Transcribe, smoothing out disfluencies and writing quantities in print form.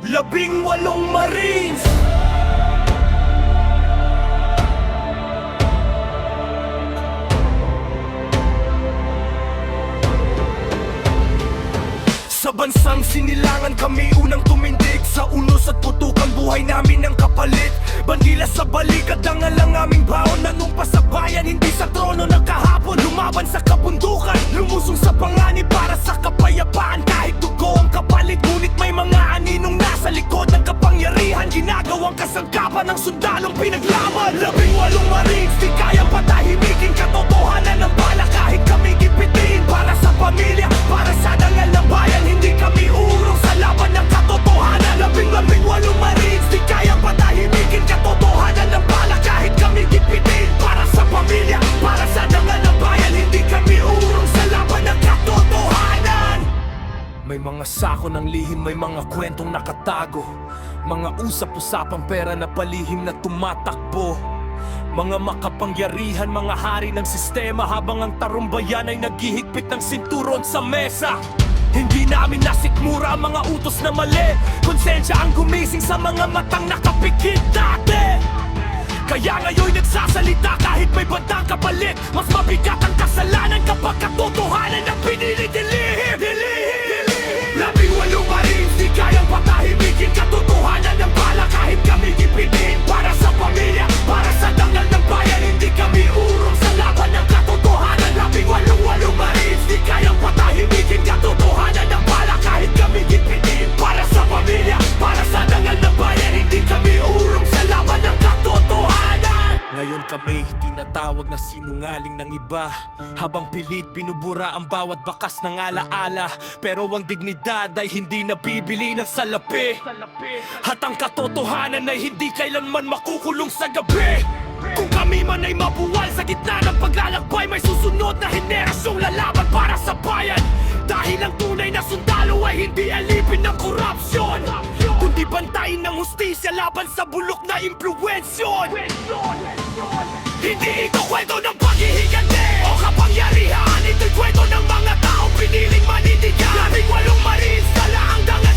18 Marines. Sa bansang sinilangan kami unang tumindig, sa unos at putukan buhay namin ang kapalit. Bandila sa balikat, dangal ang aming baon. Nanumpa sa bayan, hindi sa trono ng kahapon. Lumaban sa kabundukan, lumusong sa panganib para sa kapayapaan. Kahit dugo ang kapalit, ngunit may mga aninong nasa likod ng kapangyarihan. Ginagawang kasangkapan ng sundalong pinaglaban. 18 Marines, di kayang patahimikin katotohanan ng bala. Kahit kami gipitin para sa pamilya, para sa dangal ng bayan. Hindi kami urong sa laban ng katotohanan. 18 Marines, di kayang patahimikin katotohanan ng bala. Kahit kami gipitin para sa pamilya, para sa dangal ng bayan. Hindi kami urong sa laban ng katotohanan. May mga sako ng lihim, may mga kwentong nakatago, mga usap-usapang pera na palihim na tumatakbo. Mga makapangyarihan, mga hari ng sistema, habang ang tarumbayan ay naghihigpit ng sinturon sa mesa. Hindi namin nasikmura ang mga utos na mali. Konsensya ang gumising sa mga matang nakapikit dati. Kaya ngayon'y nagsasalita kahit may bandang kapalit. Mas mabigat ang kasalanan kapag katotohanan ang pinili dilihim. 18 Marines, di kayang patahimikin katotohanan ng bala. Kahit kami gipitin para sa pamilya, para sa dangal ng bayan. Hindi kami urong sa laban ng katotohanan. 18 Marines, di kayang patahimikin katotohanan ng bala. Kahit kami gipitin para sa pamilya, para sa dangal ng bayan. Hindi kami urong sa laban ng katotohanan. Ngayon kami tinatawag na sinungaling ng iba, habang pilit binubura ang bawat bakas ng alaala. Pero ang dignidad ay hindi nabibili ng salapi, at ang katotohanan ay hindi kailanman makukulong sa gabi. Kung kami man ay mabuwal sa gitna ng paglalakbay, may susunod na henerasyong lalaban para sa bayan. Dahil ang tunay na sundalo ay hindi alipin ng korupsyon, kundi bantayin ng hustisya laban sa bulok na impluwensyon. Hindi ito kwento ng paghihigante o kapangyarihan. Ito'y kwento ng mga tao piniling manindigan. 18 Marines, dala ang dangal